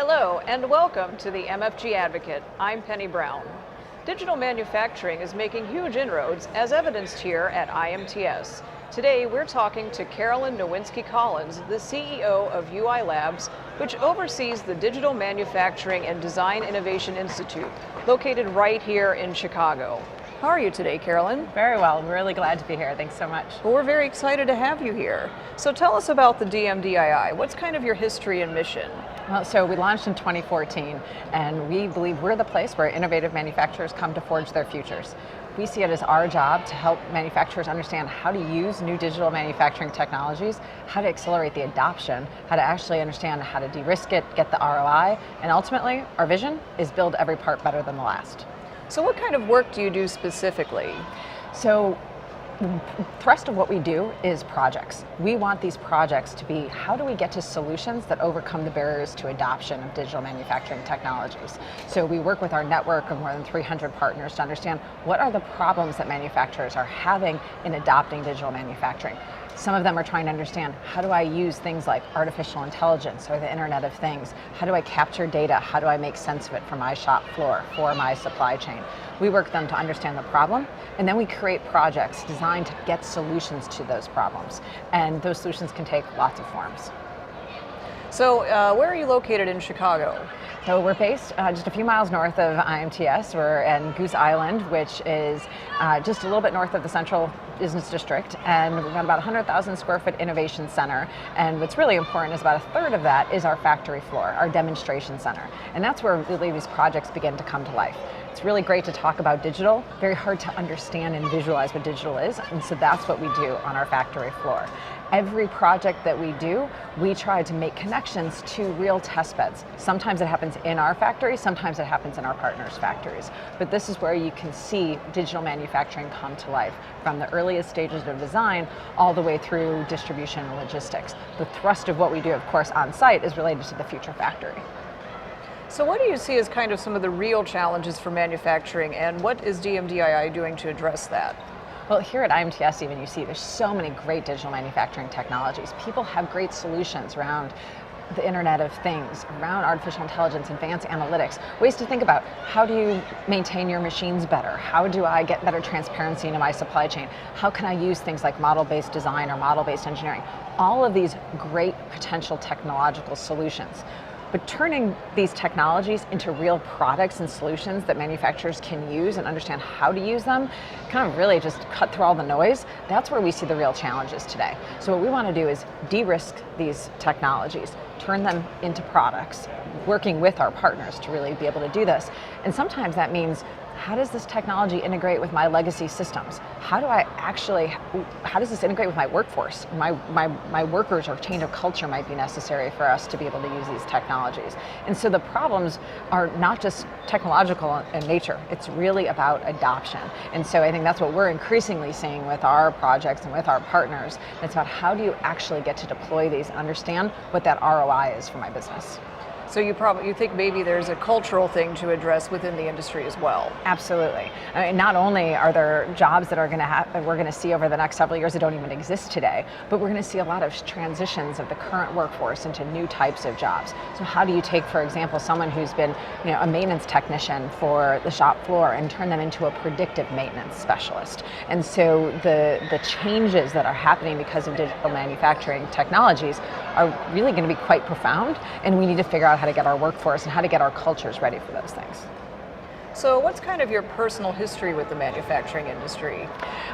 Hello and welcome to the MFG Advocate. I'm Penny Brown. Digital manufacturing is making huge inroads as evidenced here at IMTS. Today we're talking to Caralynn Nowinski Collens, the CEO of UI Labs, which oversees the Digital Manufacturing and Design Innovation Institute, located right here in Chicago. How are you today, Caralynn? Very well. We're really glad to be here. Thanks so much. Well, we're very excited to have you here. So tell us about the DMDII. What's kind of your history and mission? Well, so we launched in 2014, and we believe we're the place where innovative manufacturers come to forge their futures. We see it as our job to help manufacturers understand how to use new digital manufacturing technologies, how to accelerate the adoption, how to actually understand how to de-risk it, get the ROI, and ultimately, our vision is build every part better than the last. So what kind of work do you do specifically? So the thrust of what we do is projects. We want these projects to be, how do we get to solutions that overcome the barriers to adoption of digital manufacturing technologies? So we work with our network of more than 300 partners to understand what are the problems that manufacturers are having in adopting digital manufacturing. Some of them are trying to understand, how do I use things like artificial intelligence or the Internet of Things? How do I capture data? How do I make sense of it for my shop floor, for my supply chain? We work with them to understand the problem, and then we create projects designed to get solutions to those problems. And those solutions can take lots of forms. So where are you located in Chicago? So we're based just a few miles north of IMTS. We're in Goose Island, which is just a little bit north of the Central Business District, and we've got about 100,000 square foot innovation center. And what's really important is about a third of that is our factory floor, our demonstration center. And that's where really these projects begin to come to life. It's really great to talk about digital, very hard to understand and visualize what digital is, and so that's what we do on our factory floor. Every project that we do, we try to make connections to real test beds. Sometimes it happens in our factory, sometimes it happens in our partners' factories. But this is where you can see digital manufacturing come to life, from the earliest stages of design all the way through distribution and logistics. The thrust of what we do, of course, on site is related to the future factory. So what do you see as kind of some of the real challenges for manufacturing, and what is DMDII doing to address that? Well, here at IMTS even, you see there's so many great digital manufacturing technologies. People have great solutions around the Internet of Things, around artificial intelligence, advanced analytics, ways to think about how do you maintain your machines better? How do I get better transparency into my supply chain? How can I use things like model-based design or model-based engineering? All of these great potential technological solutions. But turning these technologies into real products and solutions that manufacturers can use and understand how to use them, kind of really just cut through all the noise, that's where we see the real challenges today. So what we want to do is de-risk these technologies, turn them into products, working with our partners to really be able to do this. And sometimes that means, how does this technology integrate with my legacy systems? How does this integrate with my workforce? My workers, or change of culture might be necessary for us to be able to use these technologies. And so the problems are not just technological in nature, it's really about adoption. And so I think that's what we're increasingly seeing with our projects and with our partners. It's about, how do you actually get to deploy these and understand what that ROI is for my business? So you think maybe there's a cultural thing to address within the industry as well? Absolutely. I mean, not only are there jobs that we're going to see over the next several years that don't even exist today, but we're going to see a lot of transitions of the current workforce into new types of jobs. So how do you take, for example, someone who's been, a maintenance technician for the shop floor and turn them into a predictive maintenance specialist? And so the changes that are happening because of digital manufacturing technologies are really going to be quite profound, and we need to figure out how to get our workforce and how to get our cultures ready for those things. So what's kind of your personal history with the manufacturing industry?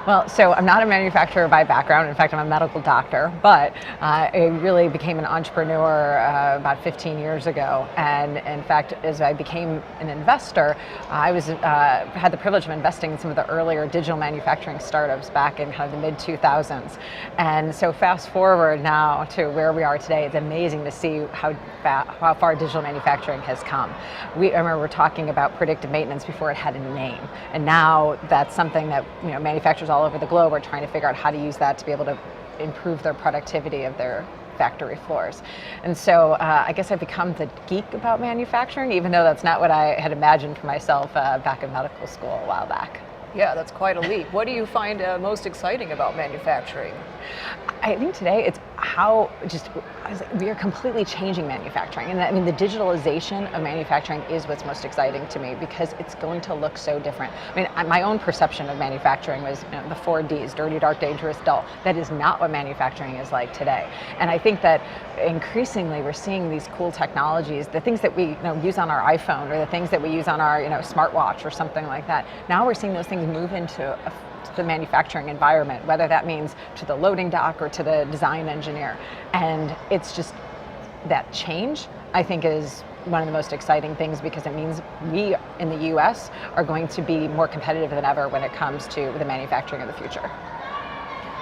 Well, so I'm not a manufacturer by background. In fact, I'm a medical doctor, but I really became an entrepreneur about 15 years ago. And in fact, as I became an investor, I had the privilege of investing in some of the earlier digital manufacturing startups back in kind of the mid-2000s. And so fast forward now to where we are today, it's amazing to see how far digital manufacturing has come. I remember we're talking about predictive maintenance before it had a name, and now that's something that manufacturers all over the globe are trying to figure out how to use that to be able to improve their productivity of their factory floors. And so I guess I've become the geek about manufacturing, even though that's not what I had imagined for myself back in medical school a while back. Yeah, that's quite a leap. What do you find most exciting about manufacturing? I think today it's how just we are completely changing manufacturing, and I mean the digitalization of manufacturing is what's most exciting to me because it's going to look so different. I mean, my own perception of manufacturing was the 4Ds: dirty, dark, dangerous, dull. That is not what manufacturing is like today. And I think that increasingly we're seeing these cool technologies, the things that we use on our iPhone or the things that we use on our smartwatch or something like that. Now we're seeing those things move into the manufacturing environment, whether that means to the loading dock or to the design engineer. And it's just that change, I think, is one of the most exciting things because it means we in the US are going to be more competitive than ever when it comes to the manufacturing of the future.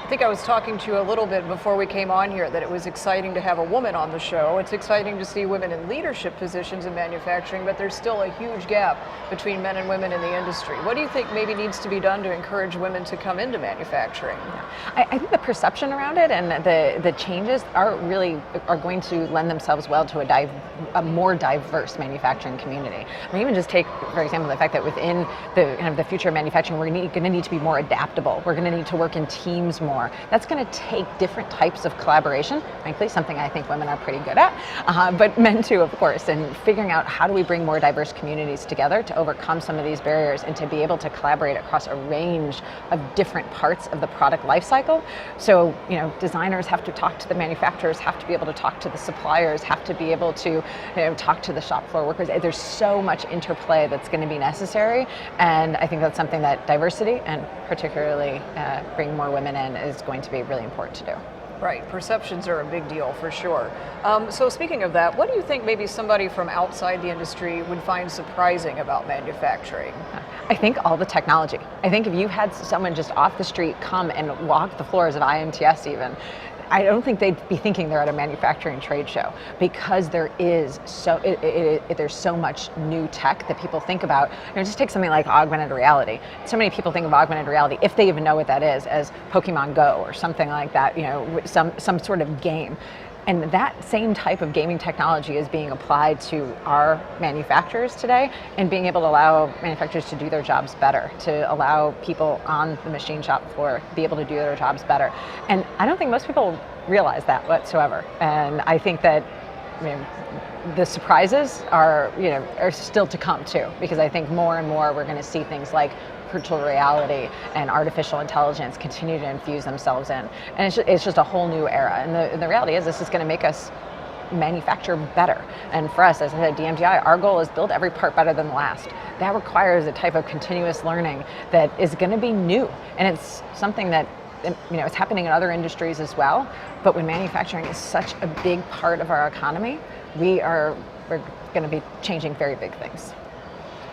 I think I was talking to you a little bit before we came on here that it was exciting to have a woman on the show. It's exciting to see women in leadership positions in manufacturing, but there's still a huge gap between men and women in the industry. What do you think maybe needs to be done to encourage women to come into manufacturing? I think the perception around it and the changes are going to lend themselves well to a more diverse manufacturing community. I mean, even just take, for example, the fact that within the future of manufacturing, we're going to need to be more adaptable. We're going to need to work in teams more. That's going to take different types of collaboration, frankly, something I think women are pretty good at, but men too, of course, and figuring out how do we bring more diverse communities together to overcome some of these barriers and to be able to collaborate across a range of different parts of the product life cycle. So, designers have to talk to the manufacturers, have to be able to talk to the suppliers, have to be able to talk to the shop floor workers. There's so much interplay that's going to be necessary, and I think that's something that diversity and particularly bringing more women in is going to be really important to do. Right, perceptions are a big deal for sure. So speaking of that, what do you think maybe somebody from outside the industry would find surprising about manufacturing? I think all the technology. I think if you had someone just off the street come and walk the floors of IMTS even, I don't think they'd be thinking they're at a manufacturing trade show because there is there's so much new tech that people think about. Just take something like augmented reality. So many people think of augmented reality, if they even know what that is, as Pokemon Go or something like that, some sort of game. And that same type of gaming technology is being applied to our manufacturers today and being able to allow manufacturers to do their jobs better, to allow people on the machine shop floor be able to do their jobs better. And I don't think most people realize that whatsoever. And I think that the surprises are still to come too, because I think more and more we're going to see things like virtual reality and artificial intelligence continue to infuse themselves in. And it's just a whole new era. And the reality is this is going to make us manufacture better. And for us, as I said, DMDI, our goal is build every part better than the last. That requires a type of continuous learning that is going to be new. And it's something that it's happening in other industries as well. But when manufacturing is such a big part of our economy, we're going to be changing very big things.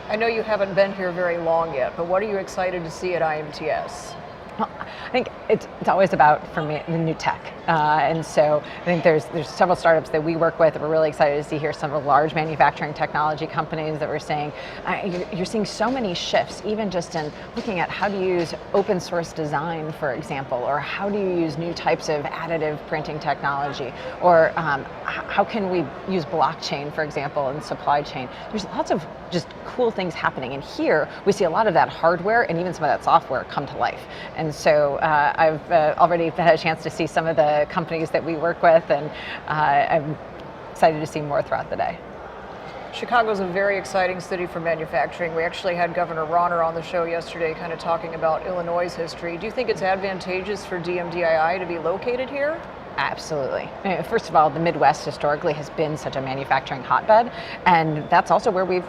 I know you haven't been here very long yet, but what are you excited to see at IMTS? Well, I think it's always about, for me, the new tech. And so I think there's several startups that we work with that we're really excited to see here, some of the large manufacturing technology companies that we're saying, you're seeing so many shifts, even just in looking at how to use open source design, for example, or how do you use new types of additive printing technology, or how can we use blockchain, for example, in supply chain. There's lots of just cool things happening. And here we see a lot of that hardware and even some of that software come to life. And so I've already had a chance to see some of the companies that we work with, and I'm excited to see more throughout the day. Chicago's a very exciting city for manufacturing. We actually had Governor Rauner on the show yesterday kind of talking about Illinois' history. Do you think it's advantageous for DMDII to be located here? Absolutely. First of all, the Midwest historically has been such a manufacturing hotbed, and that's also where we've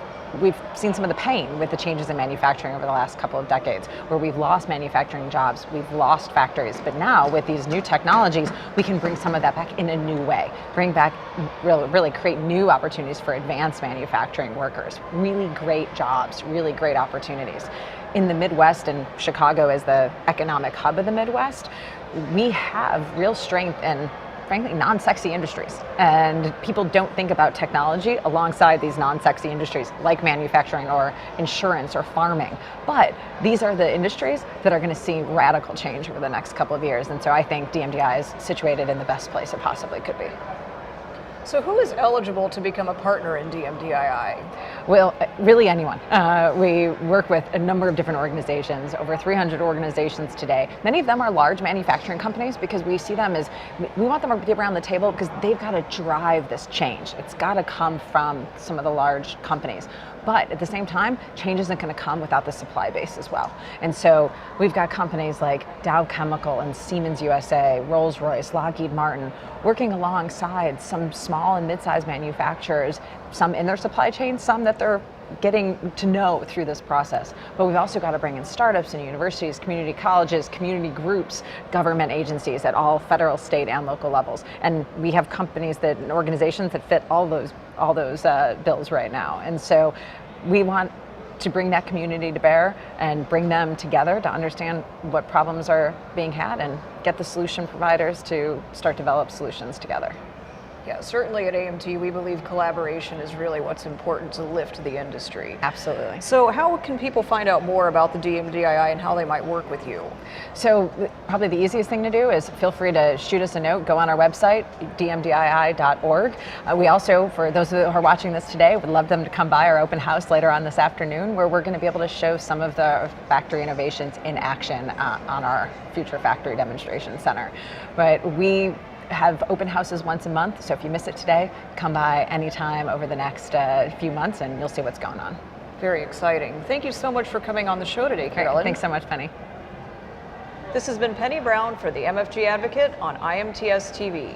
seen some of the pain with the changes in manufacturing over the last couple of decades, where we've lost manufacturing jobs, we've lost factories, but now with these new technologies, we can bring some of that back in a new way, bring back, really create new opportunities for advanced manufacturing workers, really great jobs, really great opportunities. In the Midwest, and Chicago is the economic hub of the Midwest, we have real strength in, frankly, non-sexy industries. And people don't think about technology alongside these non-sexy industries like manufacturing or insurance or farming. But these are the industries that are going to see radical change over the next couple of years. And so I think DMDI is situated in the best place it possibly could be. So who is eligible to become a partner in DMDII? Well, really anyone. We work with a number of different organizations, over 300 organizations today. Many of them are large manufacturing companies because we see them as, we want them to be around the table because they've got to drive this change. It's got to come from some of the large companies. But at the same time, change isn't going to come without the supply base as well. And so we've got companies like Dow Chemical and Siemens USA, Rolls-Royce, Lockheed Martin, working alongside some small and mid-sized manufacturers, some in their supply chain, some that they're getting to know through this process. But we've also got to bring in startups and universities, community colleges, community groups, government agencies at all federal, state, and local levels. And we have companies and organizations that fit all those bills right now. And so we want to bring that community to bear and bring them together to understand what problems are being had and get the solution providers to start develop solutions together. Yeah, certainly at AMT, we believe collaboration is really what's important to lift the industry. Absolutely. So how can people find out more about the DMDII and how they might work with you? So probably the easiest thing to do is feel free to shoot us a note, go on our website, dmdii.org. We also, for those who are watching this today, would love them to come by our open house later on this afternoon, where we're going to be able to show some of the factory innovations in action on our future factory demonstration center. But we have open houses once a month, so if you miss it today, come by anytime over the next few months and you'll see what's going on. Very exciting. Thank you so much for coming on the show today, Caralynn. Thanks so much, Penny. This has been Penny Brown for the MFG Advocate on IMTS TV.